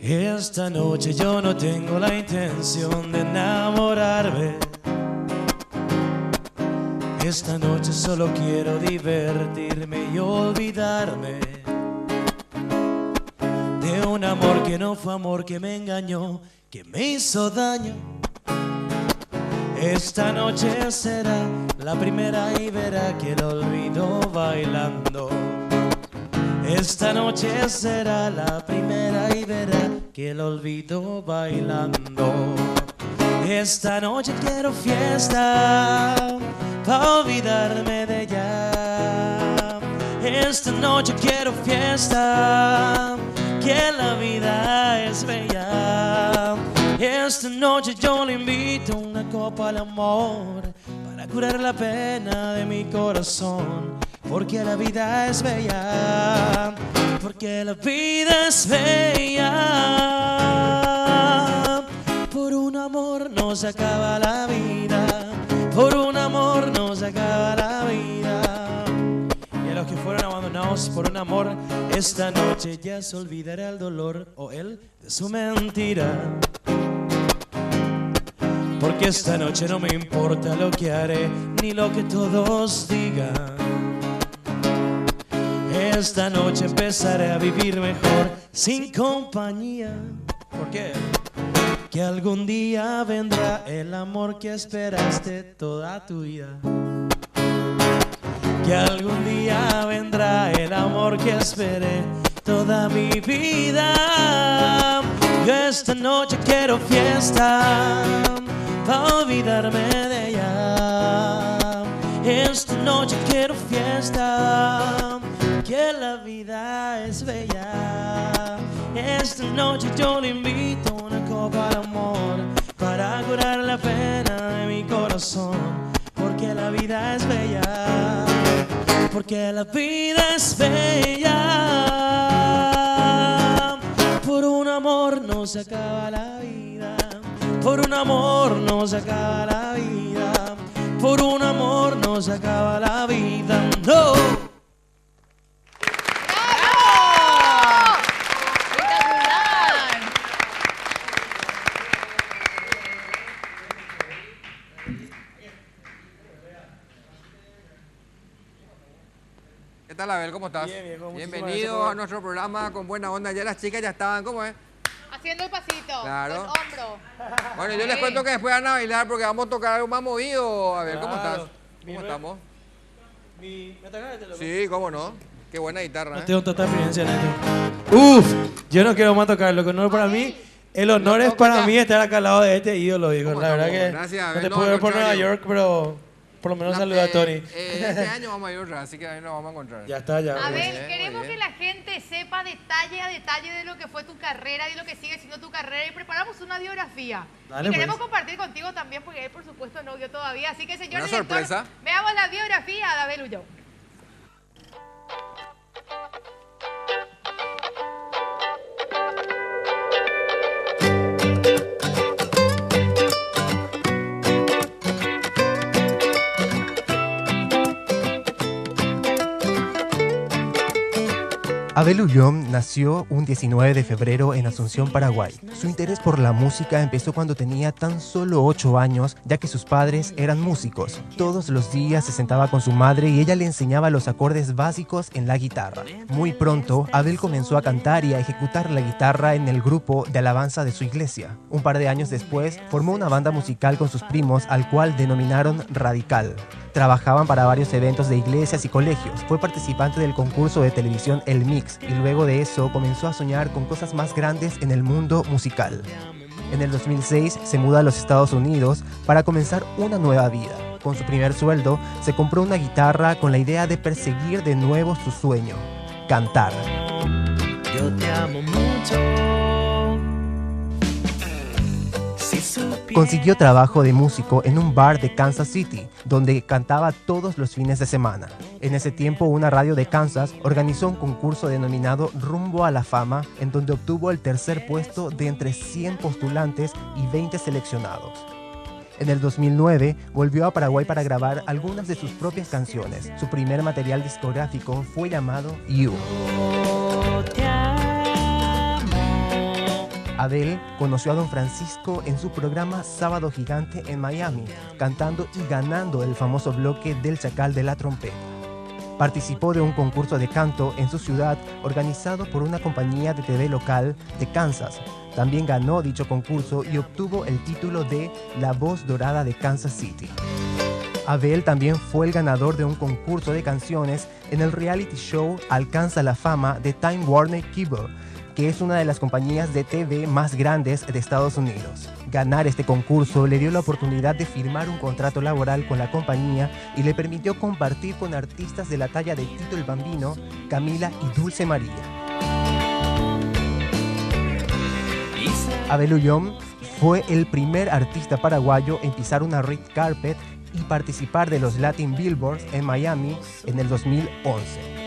Esta noche yo no tengo la intención de enamorarme. Esta noche solo quiero divertirme y olvidarme de un amor que no fue amor, que me engañó, que me hizo daño. Esta noche será la primera y verá que el olvido bailando. Esta noche será la primera y verá que el olvido bailando. Esta noche quiero fiesta pa' olvidarme de ella. Esta noche quiero fiesta, que la vida es bella. Esta noche yo le invito una copa al amor para curar la pena de mi corazón. Porque la vida es bella, porque la vida es bella. Por un amor no se acaba la vida, por un amor no se acaba la vida. Y a los que fueron abandonados por un amor, esta noche ya se olvidará el dolor o él de su mentira. Porque esta noche no me importa lo que haré ni lo que todos digan. Esta noche empezaré a vivir mejor sin compañía. ¿Por qué? Que algún día vendrá el amor que esperaste toda tu vida. Que algún día vendrá el amor que esperé toda mi vida. Yo esta noche quiero fiesta pa' olvidarme de ella. Esta noche quiero fiesta, que la vida es bella. Esta noche yo le invito una copa al amor para curar la pena de mi corazón. Porque la vida es bella, porque la vida es bella. Por un amor no se acaba la vida, por un amor no se acaba la vida, por un amor no se acaba la vida, no. ¿Qué tal, Abel? ¿Cómo estás? Bien, viejo. Bienvenido a nuestro programa con buena onda. Ya las chicas ya estaban, ¿cómo es? Haciendo el pasito, Claro. el hombro. Bueno, yo les cuento que después van a bailar porque vamos a tocar algo más movido. A ver, ¿cómo Claro. estás? ¿Cómo estamos? ¿Me tocaste, loco? Sí, ¿cómo no? Qué buena guitarra, No ¿eh? tengo total experiencia en esto. Uf, yo no quiero más tocar, lo que no es para mí. El honor No es para toca. mí estar acá al lado de este ídolo, digo. ¿Cómo La verdad estamos? que Gracias, no Abel. te No, puedo al ver por Nueva contrario. York, pero por lo menos saluda a Tony. Este año vamos a ir otra, así que ahí nos vamos a encontrar. Ya está, ya. A pues. ver, bien, queremos muy que bien. la gente sepa detalle a detalle de lo que fue tu carrera y de lo que sigue siendo tu carrera y preparamos una biografía. Dale, y queremos pues. compartir contigo también porque él, por supuesto, no vio todavía. Así que, señor Una director, sorpresa. veamos la biografía de Abel Ulloa. Abel Ulloa nació un 19 de febrero en Asunción, Paraguay. Su interés por la música empezó cuando tenía tan solo 8 años, ya que sus padres eran músicos. Todos los días se sentaba con su madre y ella le enseñaba los acordes básicos en la guitarra. Muy pronto, Abel comenzó a cantar y a ejecutar la guitarra en el grupo de alabanza de su iglesia. Un par de años después, formó una banda musical con sus primos, al cual denominaron Radical. Trabajaban para varios eventos de iglesias y colegios. Fue participante del concurso de televisión El Mix y luego de eso comenzó a soñar con cosas más grandes en el mundo musical. En el 2006 se muda a los Estados Unidos para comenzar una nueva vida. Con su primer sueldo se compró una guitarra con la idea de perseguir de nuevo su sueño, cantar. Yo te amo mucho. Consiguió trabajo de músico en un bar de Kansas City, donde cantaba todos los fines de semana. En ese tiempo, una radio de Kansas organizó un concurso denominado Rumbo a la Fama, en donde obtuvo el tercer puesto de entre 100 postulantes y 20 seleccionados. En el 2009, volvió a Paraguay para grabar algunas de sus propias canciones. Su primer material discográfico fue llamado You. Te amo. Abel conoció a Don Francisco en su programa Sábado Gigante en Miami, cantando y ganando el famoso bloque del Chacal de la Trompeta. Participó de un concurso de canto en su ciudad organizado por una compañía de TV local de Kansas. También ganó dicho concurso y obtuvo el título de La Voz Dorada de Kansas City. Abel también fue el ganador de un concurso de canciones en el reality show Alcanza la Fama de Time Warner Cable, que es una de las compañías de TV más grandes de Estados Unidos. Ganar este concurso le dio la oportunidad de firmar un contrato laboral con la compañía y le permitió compartir con artistas de la talla de Tito el Bambino, Camila y Dulce María. Abel Ullón fue el primer artista paraguayo en pisar una red carpet y participar de los Latin Billboards en Miami en el 2011.